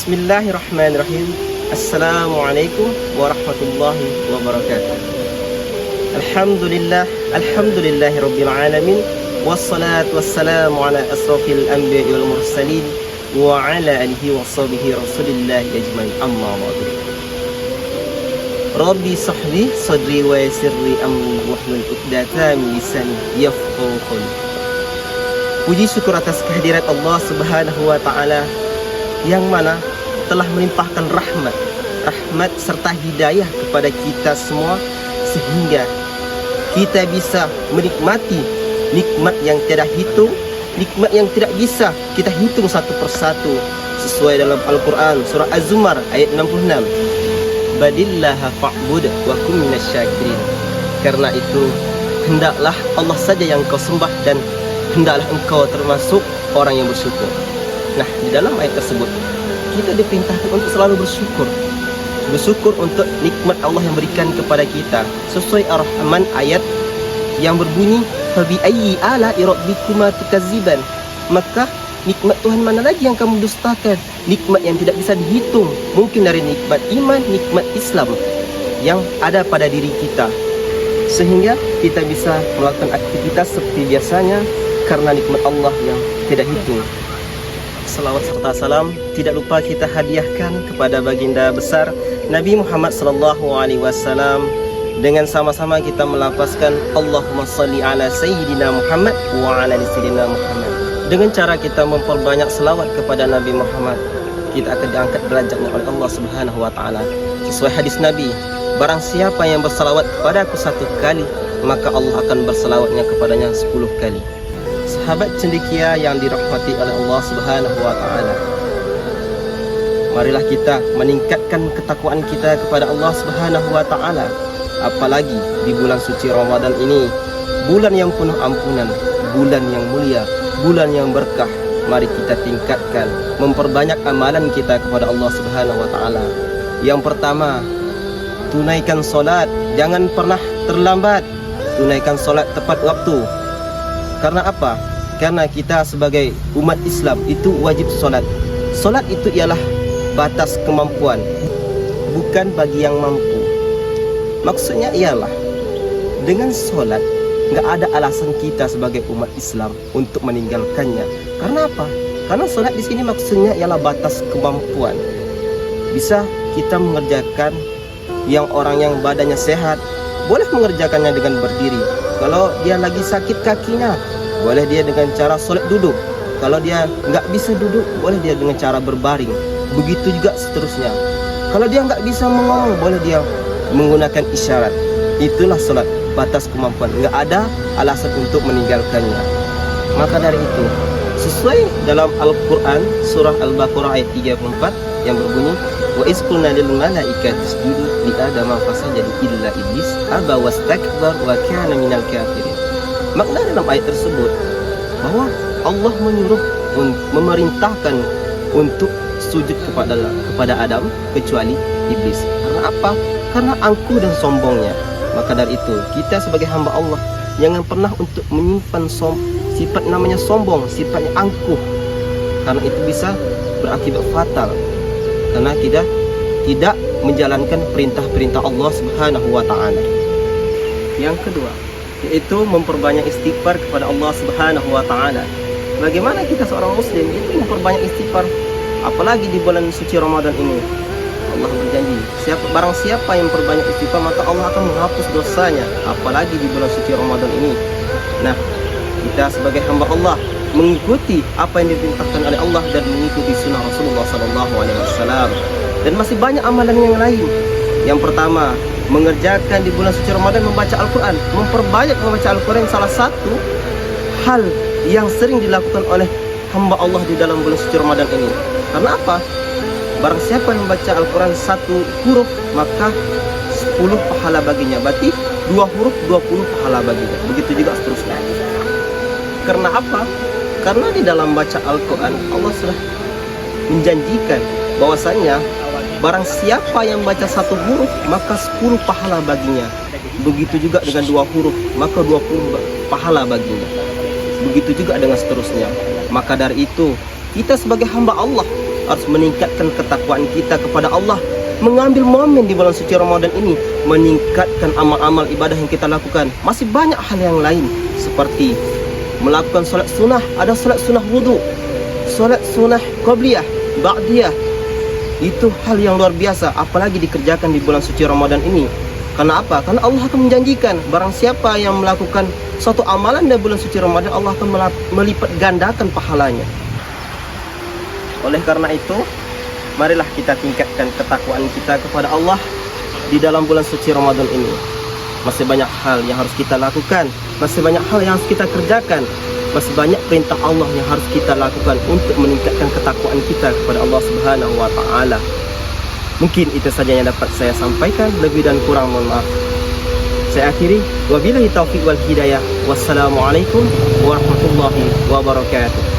Bismillahirrahmanirrahim. Assalamualaikum warahmatullahi wabarakatuh. Alhamdulillahi rabbil alamin. Wassalatu wassalamu ala asrafil anbiya'i wal mursalin wa ala alihi wa sahbihi rasulillahi ajmain. Amma ba'du. Rabbi sahli sadri wa yassirli amri wahlul 'uqdatam min lisani yafqahu qawli. Puji syukur atas kehadirat Allah Subhanahu wa taala yang mana telah melimpahkan rahmat serta hidayah kepada kita semua, sehingga kita bisa menikmati nikmat yang tiada hitung, nikmat yang tidak bisa kita hitung satu persatu, sesuai dalam Al-Quran surah Az-Zumar ayat 66. Badillaha fa'bud wa kum minasyakirin. Karena itu hendaklah Allah saja yang kau sembah dan hendaklah engkau termasuk orang yang bersyukur. Nah, di dalam ayat tersebut kita diperintahkan untuk selalu bersyukur untuk nikmat Allah yang berikan kepada kita, sesuai Ar-Rahman ayat yang berbunyi fabi ayyi ala'i rabbikuma tukazziban. Maka nikmat Tuhan mana lagi yang kamu dustakan? Nikmat yang tidak bisa dihitung, mungkin dari nikmat iman, nikmat Islam yang ada pada diri kita, sehingga kita bisa melakukan aktivitas seperti biasanya karena nikmat Allah yang tidak hitung. Salawat serta salam tidak lupa kita hadiahkan kepada baginda besar Nabi Muhammad SAW, dengan sama-sama kita melafazkan Allahumma salli ala Sayyidina Muhammad wa ala Sayyidina Muhammad. Dengan cara kita memperbanyak selawat kepada Nabi Muhammad, kita akan diangkat derajatnya oleh Allah Subhanahu wa taala. Sesuai hadis Nabi, barang siapa yang bersalawat kepadaku 1 kali, maka Allah akan bersalawatnya kepadanya 10 kali. Sahabat cendekia yang dirahmati oleh Allah Subhanahu wa taala, marilah kita meningkatkan ketakwaan kita kepada Allah Subhanahu wa taala, apalagi di bulan suci Ramadan ini, bulan yang penuh ampunan, bulan yang mulia, bulan yang berkah. Mari kita tingkatkan, memperbanyak amalan kita kepada Allah Subhanahu wa taala. Yang pertama, tunaikan solat, jangan pernah terlambat. Tunaikan solat tepat waktu. Karena apa? Karena kita sebagai umat Islam itu wajib solat. Solat itu ialah batas kemampuan, bukan bagi yang mampu. Maksudnya ialah dengan solat nggak ada alasan kita sebagai umat Islam untuk meninggalkannya. Karena apa? Karena solat di sini maksudnya ialah batas kemampuan. Bisa kita mengerjakan yang orang yang badannya sehat, boleh mengerjakannya dengan berdiri. Kalau dia lagi sakit kakinya, boleh dia dengan cara solat duduk. Kalau dia nggak bisa duduk, boleh dia dengan cara berbaring. Begitu juga seterusnya. Kalau dia nggak bisa mengomong, boleh dia menggunakan isyarat. Itulah solat, batas kemampuan. Nggak ada alasan untuk meninggalkannya. Maka dari itu, sesuai dalam Al-Quran surah Al-Baqarah ayat 34 yang berbunyi, wa iz qulna lil malaikati isjudu li adama fasajadu illa iblis aba wastakbar wa kana minal kafirin. Makna dalam ayat tersebut bahwa Allah menyuruh, memerintahkan untuk sujud kepada Adam kecuali iblis. Karena apa? Karena angkuh dan sombongnya. Maka dari itu, kita sebagai hamba Allah jangan pernah untuk menyimpan sifat namanya sombong, sifatnya angkuh. Karena itu bisa berakibat fatal. Karena tidak menjalankan perintah-perintah Allah Subhanahu wa taala. Yang kedua, yaitu memperbanyak istighfar kepada Allah Subhanahu wa taala. Bagaimana kita seorang muslim itu memperbanyak istighfar, apalagi di bulan suci Ramadan ini? Allah berjanji, barang siapa yang memperbanyak istighfar, maka Allah akan menghapus dosanya, apalagi di bulan suci Ramadan ini. Nah, kita sebagai hamba Allah mengikuti apa yang diperintahkan oleh Allah dan mengikuti sunnah Rasulullah SAW. Dan masih banyak amalan yang lain. Yang pertama, mengerjakan di bulan suci Ramadan membaca Al-Quran. Memperbanyak membaca Al-Quran salah satu hal yang sering dilakukan oleh hamba Allah di dalam bulan suci Ramadan ini. Karena apa? Barang siapa yang membaca Al-Quran 1 huruf, maka 10 pahala baginya. Berarti 2 huruf 20 pahala baginya. Begitu juga seterusnya. Karena apa? Karena di dalam baca Al-Quran Allah sudah menjanjikan bahwasanya barang siapa yang baca 1 huruf, maka 10 pahala baginya. Begitu juga dengan 2 huruf, maka 20 pahala baginya. Begitu juga dengan seterusnya. Maka dari itu, kita sebagai hamba Allah harus meningkatkan ketakwaan kita kepada Allah. Mengambil momen di bulan suci Ramadan ini, meningkatkan amal-amal ibadah yang kita lakukan. Masih banyak hal yang lain, seperti melakukan solat sunnah. Ada solat sunnah wudu, solat sunnah qabliyah, ba'diyah. Itu hal yang luar biasa, apalagi dikerjakan di bulan suci Ramadan ini. Karena apa? Karena Allah akan menjanjikan, barang siapa yang melakukan suatu amalan di bulan suci Ramadan, Allah akan melipat gandakan pahalanya. Oleh karena itu, marilah kita tingkatkan ketakwaan kita kepada Allah di dalam bulan suci Ramadan ini. Masih banyak hal yang harus kita lakukan, masih banyak hal yang harus kita kerjakan, masih banyak perintah Allah yang harus kita lakukan untuk meningkatkan ketakwaan kita kepada Allah Subhanahu wa Ta'ala. Mungkin itu saja yang dapat saya sampaikan, lebih dan kurang mohon maaf. Saya akhiri, wabillahi taufiq wal hidayah. Wassalamualaikum warahmatullahi wabarakatuh.